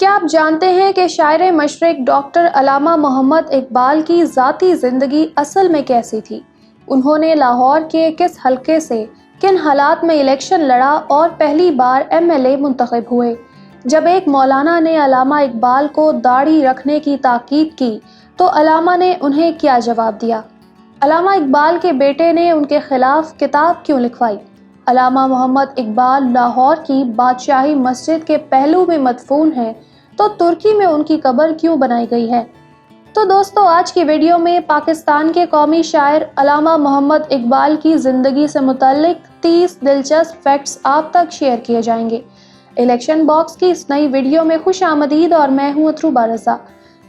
کیا آپ جانتے ہیں کہ شاعر مشرق ڈاکٹر علامہ محمد اقبال کی ذاتی زندگی اصل میں کیسی تھی؟ انہوں نے لاہور کے کس حلقے سے کن حالات میں الیکشن لڑا اور پہلی بار MLA منتخب ہوئے؟ جب ایک مولانا نے علامہ اقبال کو داڑھی رکھنے کی تاکید کی تو علامہ نے انہیں کیا جواب دیا؟ علامہ اقبال کے بیٹے نے ان کے خلاف کتاب کیوں لکھوائی؟ علامہ محمد اقبال لاہور کی بادشاہی مسجد کے پہلو میں مدفون ہیں تو ترکی میں ان کی قبر کیوں بنائی گئی ہے؟ تو دوستو، آج کی ویڈیو میں پاکستان کے قومی شاعر علامہ محمد اقبال کی زندگی سے متعلق 30 دلچسپ فیکٹس آپ تک شیئر کیے جائیں گے۔ الیکشن باکس کی اس نئی ویڈیو میں خوش آمدید، اور میں ہوں اترو رضا۔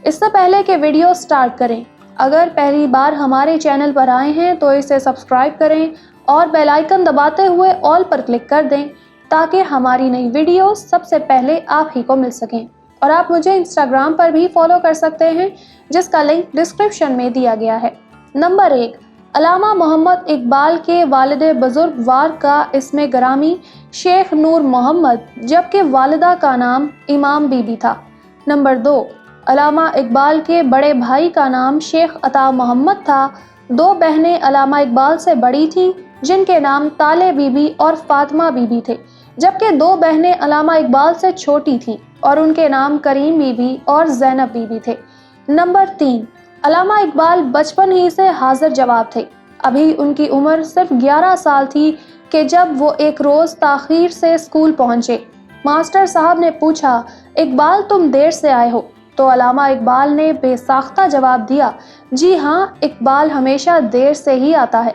اس سے پہلے کہ ویڈیو سٹارٹ کریں، اگر پہلی بار ہمارے چینل پر آئے ہیں تو اسے سبسکرائب کریں اور بیل آئیکن دباتے ہوئے آل پر کلک کر دیں تاکہ ہماری نئی ویڈیو سب سے پہلے آپ ہی کو مل سکیں۔ اور آپ مجھے انسٹاگرام پر بھی فالو کر سکتے ہیں، جس کا لنک ڈسکرپشن میں دیا گیا ہے۔ نمبر 1، علامہ محمد اقبال کے والد بزرگوار کا اسم گرامی شیخ نور محمد جبکہ والدہ کا نام امام بی بی تھا۔ نمبر 2، علامہ اقبال کے بڑے بھائی کا نام شیخ عطا محمد تھا۔ 2 بہنیں علامہ اقبال سے بڑی تھیں جن کے نام طالع بی بی اور فاطمہ بی بی تھے، جبکہ 2 بہنیں علامہ اقبال سے چھوٹی تھیں اور ان کے نام کریم بی بی اور زینب بی بی تھے۔ نمبر 3، علامہ اقبال بچپن ہی سے حاضر جواب تھے۔ ابھی ان کی عمر صرف 11 سال تھی کہ جب وہ ایک روز تاخیر سے اسکول پہنچے۔ ماسٹر صاحب نے پوچھا، اقبال تم دیر سے آئے ہو؟ تو علامہ اقبال نے بے ساختہ جواب دیا، جی ہاں، اقبال ہمیشہ دیر سے ہی آتا ہے۔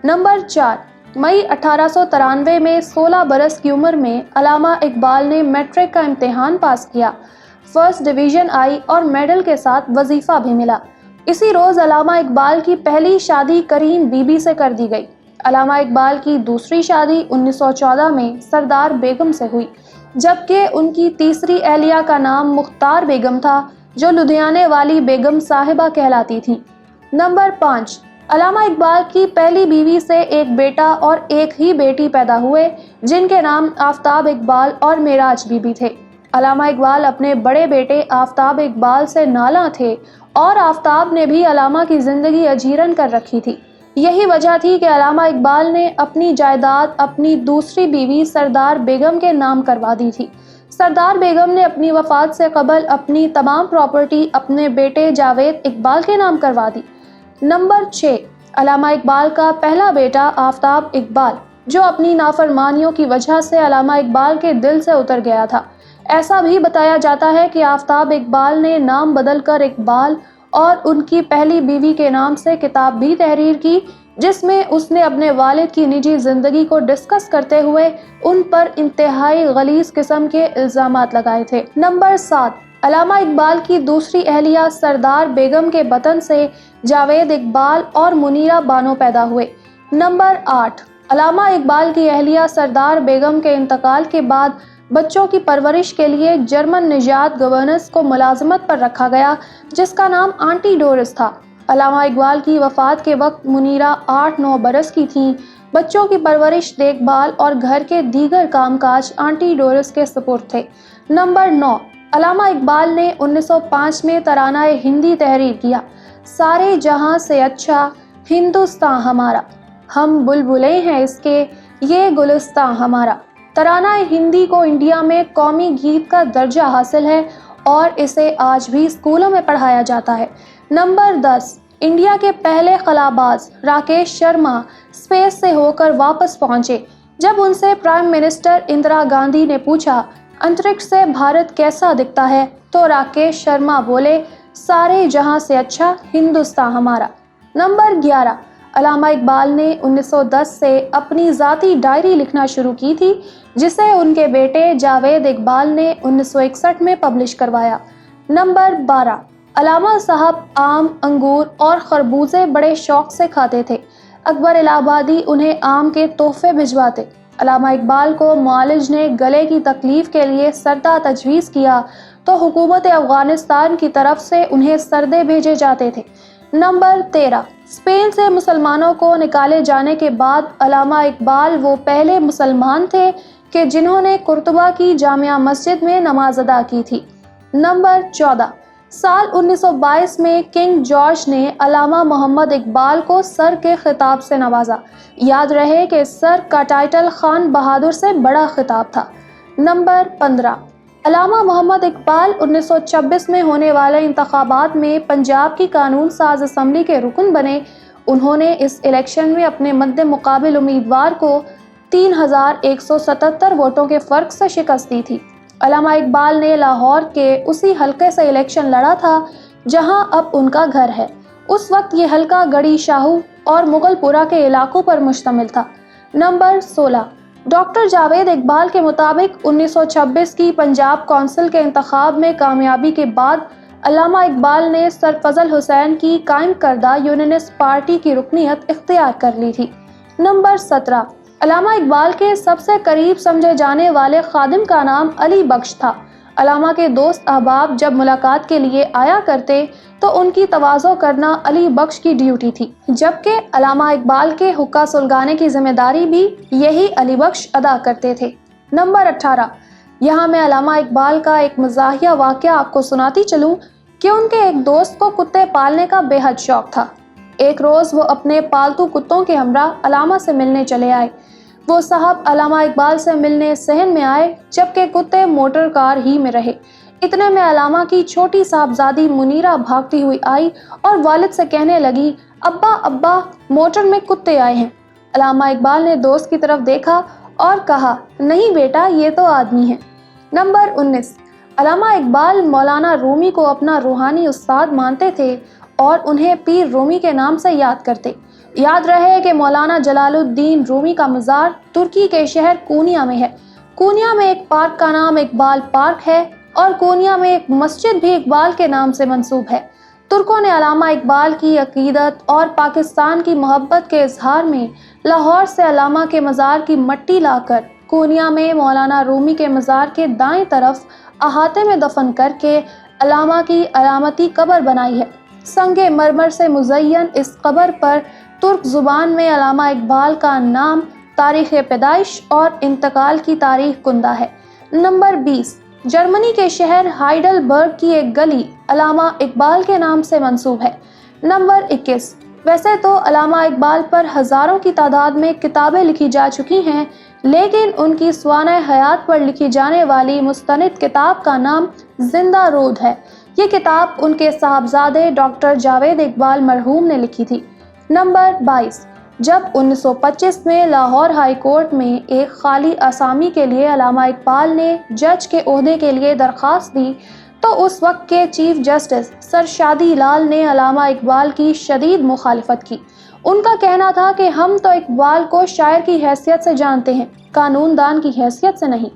نمبر 4، مئی 1893 میں 16 برس کی عمر میں علامہ اقبال نے میٹرک کا امتحان پاس کیا۔ فرسٹ ڈویژن آئی اور میڈل کے ساتھ وظیفہ بھی ملا۔ اسی روز علامہ اقبال کی پہلی شادی کریم بی بی سے کر دی گئی۔ علامہ اقبال کی دوسری شادی 1914 میں سردار بیگم سے ہوئی، جبکہ ان کی تیسری اہلیہ کا نام مختار بیگم تھا، جو لدھیانے والی بیگم صاحبہ کہلاتی تھیں۔ نمبر 5، علامہ اقبال کی پہلی بیوی سے ایک بیٹا اور ایک ہی بیٹی پیدا ہوئے جن کے نام آفتاب اقبال اور معراج بی بی تھے۔ علامہ اقبال اپنے بڑے بیٹے آفتاب اقبال سے نالاں تھے اور آفتاب نے بھی علامہ کی زندگی اجیرن کر رکھی تھی۔ یہی وجہ تھی کہ علامہ اقبال نے اپنی جائیداد اپنی دوسری بیوی سردار بیگم کے نام کروا دی تھی۔ سردار بیگم نے اپنی وفات سے قبل اپنی تمام پراپرٹی اپنے بیٹے جاوید اقبال کے نام کروا دی۔ نمبر 6، علامہ اقبال کا پہلا بیٹا آفتاب اقبال، جو اپنی نافرمانیوں کی وجہ سے علامہ اقبال کے دل سے اتر گیا تھا۔ ایسا بھی بتایا جاتا ہے کہ آفتاب اقبال نے نام بدل کر اقبال اور ان کی پہلی بیوی کے نام سے کتاب بھی تحریر کی، جس میں اس نے اپنے والد کی نجی زندگی کو ڈسکس کرتے ہوئے ان پر انتہائی غلیظ قسم کے الزامات لگائے تھے۔ نمبر 7، علامہ اقبال کی دوسری اہلیہ سردار بیگم کے بطن سے جاوید اقبال اور منیرہ بانو پیدا ہوئے۔ نمبر 8، علامہ اقبال کی اہلیہ سردار بیگم کے انتقال کے بعد بچوں کی پرورش کے لیے جرمن نژاد گورننس کو ملازمت پر رکھا گیا، جس کا نام آنٹی ڈورس تھا۔ علامہ اقبال کی وفات کے وقت منیرہ 8-9 برس کی تھیں۔ بچوں کی پرورش، دیکھ بھال اور گھر کے دیگر کام کاج آنٹی ڈورس کے سپرد تھے۔ نمبر 9، علامہ اقبال نے 1905 میں ترانہ ہندی تحریر کیا، سارے جہاں سے اچھا ہندوستاں ہمارا، ہم بلبلیں ہیں اس کے، یہ گلستاں ہمارا۔ ترانہ ہندی کو انڈیا میں قومی گیت کا درجہ حاصل ہے اور اسے آج بھی اسکولوں میں پڑھایا جاتا ہے۔ نمبر 10، انڈیا کے پہلے خلا باز راکیش شرما اسپیس سے ہو کر واپس پہنچے۔ جب ان سے پرائم منسٹر اندرا گاندھی نے پوچھا، انترکش سے بھارت کیسا دکھتا ہے، تو راکیش شرما بولے، سارے جہاں سے اچھا ہندوستاں ہمارا۔ نمبر 11، علامہ اقبال نے 1910 سے اپنی ذاتی ڈائری لکھنا شروع کی تھی، جسے ان کے بیٹے جاوید اقبال نے 1961 میں پبلش کروایا۔ نمبر 12، علامہ صاحب آم، انگور اور خربوزے بڑے شوق سے کھاتے تھے۔ اکبر الہ آبادی انہیں آم کے تحفے بھجواتے۔ علامہ اقبال کو معالج نے گلے کی تکلیف کے لیے سردا تجویز کیا تو حکومت افغانستان کی طرف سے انہیں سردے بھیجے جاتے تھے۔ نمبر 13، اسپین سے مسلمانوں کو نکالے جانے کے بعد علامہ اقبال وہ پہلے مسلمان تھے کہ جنہوں نے قرطبہ کی جامع مسجد میں نماز ادا کی تھی۔ نمبر 14، سال 1922 میں کنگ جارج نے علامہ محمد اقبال کو سر کے خطاب سے نوازا۔ یاد رہے کہ سر کا ٹائٹل خان بہادر سے بڑا خطاب تھا۔ نمبر 15، علامہ محمد اقبال 1926 میں ہونے والے انتخابات میں پنجاب کی قانون ساز اسمبلی کے رکن بنے۔ انہوں نے اس الیکشن میں اپنے مد مقابل امیدوار کو 3177 ووٹوں کے فرق سے شکست دی تھی۔ علامہ اقبال نے لاہور کے اسی حلقے سے الیکشن لڑا تھا جہاں اب ان کا گھر ہے۔ اس وقت یہ حلقہ گڑھی شاہو اور مغل پورہ کے علاقوں پر مشتمل تھا۔ نمبر 16، ڈاکٹر جاوید اقبال کے مطابق 1926 کی پنجاب کونسل کے انتخاب میں کامیابی کے بعد علامہ اقبال نے سر فضل حسین کی قائم کردہ یونینسٹ پارٹی کی رکنیت اختیار کر لی تھی۔ نمبر 17، علامہ اقبال کے سب سے قریب سمجھے جانے والے خادم کا نام علی بخش تھا۔ علامہ کے دوست احباب جب ملاقات کے لیے آیا کرتے تو ان کی تواضع کرنا علی بخش کی ڈیوٹی تھی، جبکہ علامہ اقبال کے حقہ سلگانے کی ذمہ داری بھی یہی علی بخش ادا کرتے تھے۔ نمبر 18، یہاں میں علامہ اقبال کا ایک مزاحیہ واقعہ آپ کو سناتی چلوں کہ ان کے ایک دوست کو کتے پالنے کا بے حد شوق تھا۔ ایک روز وہ اپنے پالتو کتوں کے ہمراہ علامہ سے ملنے چلے آئے۔ وہ صاحب علامہ اقبال سے ملنے صحن میں آئے جبکہ کتے موٹر کار ہی میں رہے۔ اتنے میں علامہ کی چھوٹی صاحبزادی منیرہ بھاگتی ہوئی آئی اور والد سے کہنے لگی، ابا ابا موٹر میں کتے آئے ہیں۔ علامہ اقبال نے دوست کی طرف دیکھا اور کہا، نہیں بیٹا، یہ تو آدمی ہیں۔ نمبر 19، علامہ اقبال مولانا رومی کو اپنا روحانی استاد مانتے تھے اور انہیں پیر رومی کے نام سے یاد کرتے۔ یاد رہے کہ مولانا جلال الدین رومی کا مزار ترکی کے شہر کونیا میں ہے۔ کونیا میں ایک پارک کا نام اقبال پارک ہے اور کونیا میں ایک مسجد بھی اقبال کے نام سے منسوب ہے۔ ترکوں نے علامہ اقبال کی عقیدت اور پاکستان کی محبت کے اظہار میں لاہور سے علامہ کے مزار کی مٹی لا کر کونیا میں مولانا رومی کے مزار کے دائیں طرف احاطے میں دفن کر کے علامہ کی علامتی قبر بنائی ہے۔ سنگ مرمر سے مزین اس قبر پر ترک زبان میں علامہ اقبال کا نام، تاریخ پیدائش اور انتقال کی تاریخ کندہ ہے۔ نمبر 20، جرمنی کے شہر ہائیڈلبرگ کی ایک گلی علامہ اقبال کے نام سے منسوب ہے۔ نمبر 21، ویسے تو علامہ اقبال پر ہزاروں کی تعداد میں کتابیں لکھی جا چکی ہیں، لیکن ان کی سوانح حیات پر لکھی جانے والی مستند کتاب کا نام زندہ رود ہے۔ یہ کتاب ان کے صاحبزادے ڈاکٹر جاوید اقبال مرحوم نے لکھی تھی۔ نمبر 22، جب 1925 میں لاہور ہائی کورٹ میں ایک خالی آسامی کے لیے علامہ اقبال نے جج کے عہدے کے لیے درخواست دی تو اس وقت کے چیف جسٹس سر شادی لال نے علامہ اقبال کی شدید مخالفت کی۔ ان کا کہنا تھا کہ ہم تو اقبال کو شاعر کی حیثیت سے جانتے ہیں، قانون دان کی حیثیت سے نہیں۔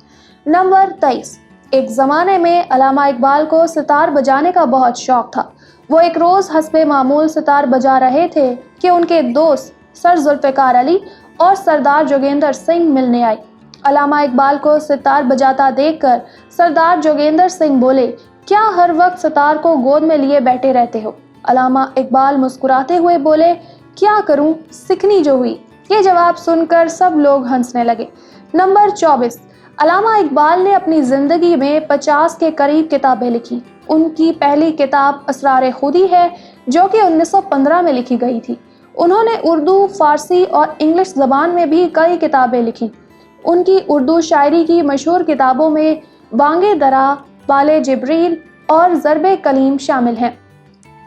نمبر 23، ایک زمانے میں علامہ اقبال کو ستار بجانے کا بہت شوق تھا۔ وہ ایک روز حسب معمول ستار بجا رہے تھے کہ ان کے دوست سر ذوالفقار علی اور سردار جوگیندر سنگھ ملنے آئے۔ علامہ اقبال کو ستار بجاتا دیکھ کر سردار جوگیندر سنگھ بولے، کیا ہر وقت ستار کو گود میں لیے بیٹھے رہتے ہو؟ علامہ اقبال مسکراتے ہوئے بولے، کیا کروں، سیکھنی جو ہوئی۔ یہ جواب سن کر سب لوگ ہنسنے لگے۔ نمبر 24، علامہ اقبال نے اپنی زندگی میں 50 کے قریب کتابیں لکھی۔ ان کی پہلی کتاب اسرار خودی ہے جو کہ 1915 میں لکھی گئی تھی۔ انہوں نے اردو، فارسی اور انگلش زبان میں بھی کئی کتابیں لکھی۔ ان کی اردو شاعری کی مشہور کتابوں میں بانگ درا، بال جبریل اور ضرب کلیم شامل ہیں۔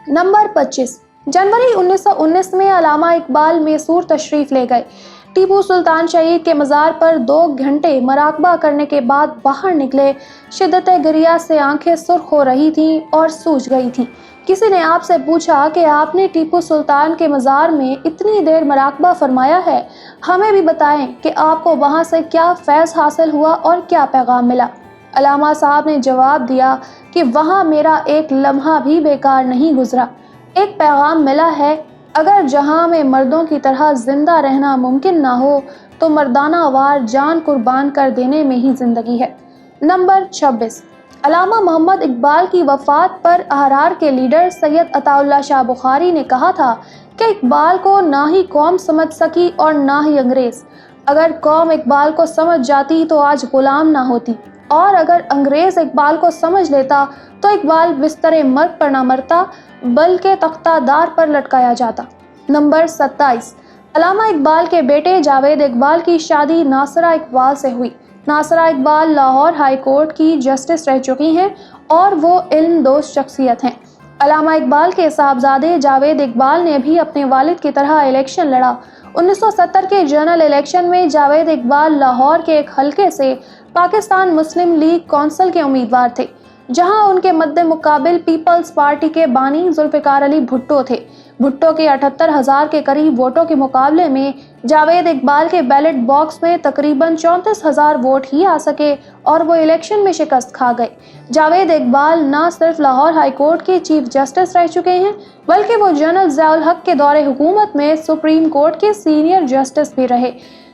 نمبر 25، جنوری 1919 میں علامہ اقبال میسور تشریف لے گئے۔ ٹیپو سلطان شہید کے مزار پر 2 گھنٹے مراقبہ کرنے کے بعد باہر نکلے۔ شدت گریہ سے آنکھیں سرخ ہو رہی تھیں اور سوج گئی تھیں۔ کسی نے آپ سے پوچھا کہ آپ نے ٹیپو سلطان کے مزار میں اتنی دیر مراقبہ فرمایا ہے، ہمیں بھی بتائیں کہ آپ کو وہاں سے کیا فیض حاصل ہوا اور کیا پیغام ملا۔ علامہ صاحب نے جواب دیا کہ وہاں میرا ایک لمحہ بھی بیکار نہیں گزرا۔ ایک پیغام ملا ہے، اگر جہاں میں مردوں کی طرح زندہ رہنا ممکن نہ ہو تو مردانہ وار جان قربان کر دینے میں ہی زندگی ہے۔ نمبر 26، علامہ محمد اقبال کی وفات پر احرار کے لیڈر سید عطا اللہ شاہ بخاری نے کہا تھا کہ اقبال کو نہ ہی قوم سمجھ سکی اور نہ ہی انگریز۔ اگر قوم اقبال کو سمجھ جاتی تو آج غلام نہ ہوتی اور اگر انگریز اقبال کو سمجھ لیتا تو اقبال بستر مرگ پر نہ مرتا بلکہ تختہ دار پر لٹکایا جاتا۔ نمبر 27، علامہ اقبال کے بیٹے جاوید اقبال کی شادی ناصرہ اقبال سے ہوئی۔ ناصرہ اقبال لاہور ہائی کورٹ کی جسٹس رہ چکی ہیں اور وہ علم دوست شخصیت ہیں۔ علامہ اقبال کے صاحبزادے جاوید اقبال نے بھی اپنے والد کی طرح الیکشن لڑا۔ 1970 کے جنرل الیکشن میں جاوید اقبال لاہور کے ایک حلقے سے پاکستان مسلم لیگ کونسل کے امیدوار تھے، جہاں ان کے مد مقابل پیپلز پارٹی کے بانی ذوالفقار علی بھٹو تھے۔ بھٹو کے 78,000 کے قریب ووٹوں کے مقابلے میں جاوید اقبال کے بیلٹ باکس میں تقریباً 34,000 ووٹ ہی آ سکے اور وہ الیکشن میں شکست کھا گئے۔ جاوید اقبال نہ صرف لاہور ہائی کورٹ کے چیف جسٹس رہ چکے ہیں بلکہ وہ جنرل ضیاء الحق کے دور حکومت میں سپریم کورٹ کے سینئر جسٹس بھی رہے۔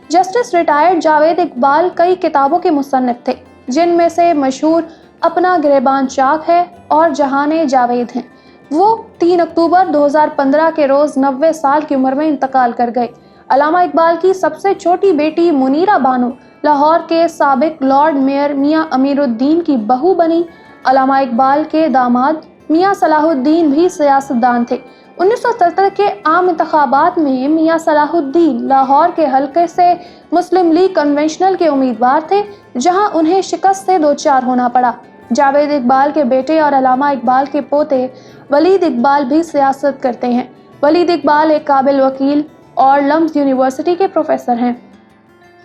جسٹس ریٹائرڈ جاوید اقبال کئی کتابوں کے مصنف تھے، جن میں سے مشہور اپنا گریبان چاک ہے اور جہان جاوید ہیں۔ وہ 3 اکتوبر 2015 کے روز 90 سال کی عمر میں انتقال کر گئے۔ علامہ اقبال کی سب سے چھوٹی بیٹی منیرہ بانو لاہور کے سابق لارڈ میئر میاں امیر الدین کی بہو بنی۔ علامہ اقبال کے داماد میاں صلاح الدین بھی سیاستدان تھے۔ 1970 کے عام انتخابات میں میاں صلاح الدین لاہور کے حلقے سے مسلم لیگ کنونشنل کے امیدوار تھے، جہاں انہیں شکست سے دوچار ہونا پڑا۔ جاوید اقبال کے بیٹے اور علامہ اقبال کے پوتے ولید اقبال بھی سیاست کرتے ہیں۔ ولید اقبال ایک قابل وکیل اور لمز یونیورسٹی کے پروفیسر ہیں۔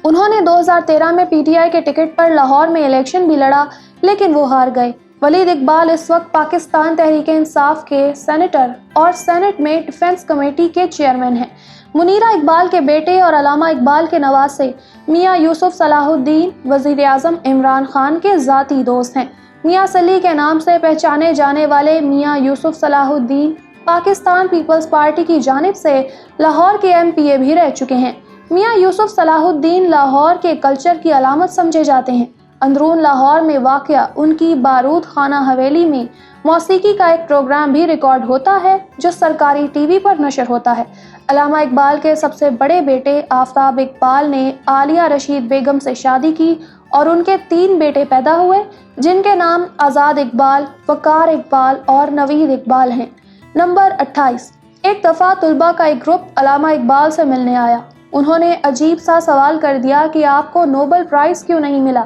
انہوں نے 2013 میں پی ٹی آئی کے ٹکٹ پر لاہور میں الیکشن بھی لڑا لیکن وہ ہار گئے۔ ولید اقبال اس وقت پاکستان تحریک انصاف کے سینیٹر اور سینٹ میں ڈیفنس کمیٹی کے چیئرمین ہیں۔ منیرہ اقبال کے بیٹے اور علامہ اقبال کے نواسے میاں یوسف صلاح الدین وزیر اعظم عمران خان کے ذاتی دوست ہیں۔ میاں سلی کے نام سے پہچانے جانے والے میاں یوسف صلاح الدین پاکستان پیپلز پارٹی کی جانب سے لاہور کے MPA بھی رہ چکے ہیں۔ میاں یوسف صلاح الدین لاہور کے کلچر کی علامت سمجھے جاتے ہیں۔ اندرون لاہور میں واقع ان کی بارود خانہ حویلی میں موسیقی کا ایک پروگرام بھی ریکارڈ ہوتا ہے جو سرکاری ٹی وی پر نشر ہوتا ہے۔ علامہ اقبال کے سب سے بڑے بیٹے آفتاب اقبال نے عالیہ رشید بیگم سے شادی کی اور ان کے 3 بیٹے پیدا ہوئے، جن کے نام آزاد اقبال، وقار اقبال اور نوید اقبال ہیں۔ نمبر 28، ایک دفعہ طلباء کا ایک گروپ علامہ اقبال سے ملنے آیا۔ انہوں نے عجیب سا سوال کر دیا کہ آپ کو نوبل پرائز کیوں نہیں ملا؟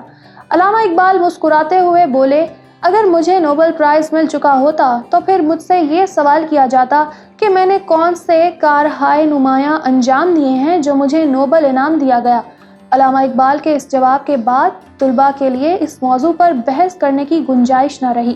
علامہ اقبال مسکراتے ہوئے بولے، اگر مجھے نوبل پرائز مل چکا ہوتا تو پھر مجھ سے یہ سوال کیا جاتا کہ میں نے کون سے کارہائے نمایاں انجام دیے ہیں جو مجھے نوبل انعام دیا گیا۔ علامہ اقبال کے اس جواب کے بعد طلباء کے لیے اس موضوع پر بحث کرنے کی گنجائش نہ رہی۔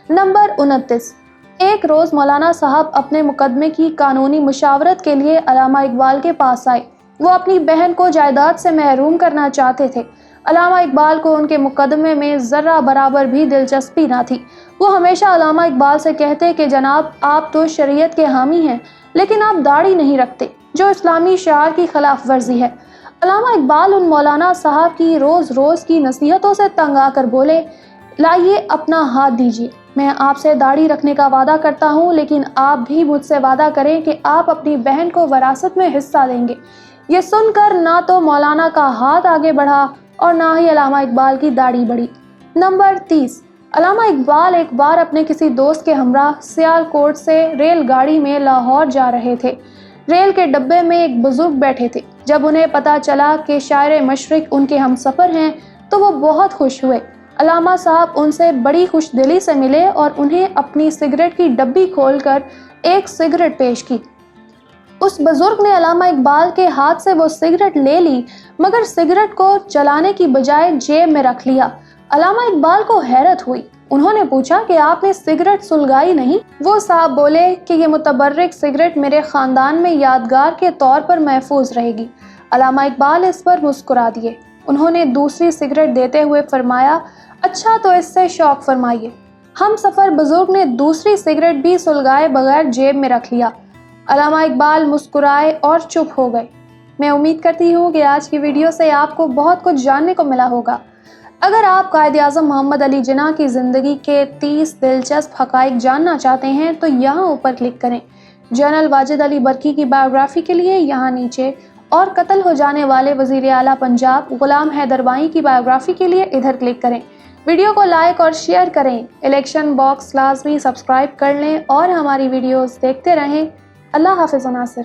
نمبر 29، ایک روز مولانا صاحب اپنے مقدمے کی قانونی مشاورت کے لیے علامہ اقبال کے پاس آئے۔ وہ اپنی بہن کو جائیداد سے محروم کرنا چاہتے تھے۔ علامہ اقبال کو ان کے مقدمے میں ذرہ برابر بھی دلچسپی نہ تھی۔ وہ ہمیشہ علامہ اقبال سے کہتے کہ جناب آپ تو شریعت کے حامی ہیں لیکن آپ داڑھی نہیں رکھتے، جو اسلامی شعار کی خلاف ورزی ہے۔ علامہ اقبال ان مولانا صاحب کی روز روز کی نصیحتوں سے تنگ آ کر بولے، لائیے اپنا ہاتھ دیجیے، میں آپ سے داڑھی رکھنے کا وعدہ کرتا ہوں لیکن آپ بھی مجھ سے وعدہ کریں کہ آپ اپنی بہن کو وراثت میں حصہ دیں گے۔ یہ سن کر نہ تو مولانا کا ہاتھ آگے بڑھا اور نہ ہی علامہ اقبال کی داڑھی بڑھی۔ نمبر 30، علامہ اقبال ایک بار اپنے کسی دوست کے ہمراہ سیال کوٹ سے ریل گاڑی میں لاہور جا رہے تھے۔ ریل کے ڈبے میں ایک بزرگ بیٹھے تھے۔ جب انہیں پتا چلا کہ شاعر مشرق ان کے ہم سفر ہیں تو وہ بہت خوش ہوئے۔ علامہ صاحب ان سے بڑی خوش دلی سے ملے اور انہیں اپنی سگریٹ کی ڈبی کھول کر ایک سگریٹ پیش کی۔ اس بزرگ نے علامہ اقبال کے ہاتھ سے وہ سگریٹ لے لی مگر سگریٹ کو جلانے کی بجائے جیب میں رکھ لیا۔ علامہ اقبال کو حیرت ہوئی۔ انہوں نے پوچھا کہ آپ نے سگریٹ سلگائی نہیں؟ وہ صاحب بولے کہ یہ متبرک سگریٹ میرے خاندان میں یادگار کے طور پر محفوظ رہے گی۔ علامہ اقبال اس پر مسکرا دیے۔ انہوں نے دوسری سگریٹ دیتے ہوئے فرمایا، اچھا تو اس سے شوق فرمائیے۔ ہم سفر بزرگ نے دوسری سگریٹ بھی سلگائے بغیر جیب میں رکھ لیا۔ علامہ اقبال مسکرائے اور چپ ہو گئے۔ میں امید کرتی ہوں کہ آج کی ویڈیو سے آپ کو بہت کچھ جاننے کو ملا ہوگا۔ اگر آپ قائد اعظم محمد علی جناح کی زندگی کے 30 دلچسپ حقائق جاننا چاہتے ہیں تو یہاں اوپر کلک کریں۔ جنرل واجد علی برقی کی بایوگرافی کے لیے یہاں نیچے، اور قتل ہو جانے والے وزیر اعلیٰ پنجاب غلام حیدر وانی کی بایوگرافی کے لیے ادھر کلک کریں۔ ویڈیو کو لائک اور شیئر کریں، الیکشن باکس لازمی سبسکرائب کر لیں اور ہماری ویڈیوز دیکھتے رہیں۔ اللہ حافظ ناصر۔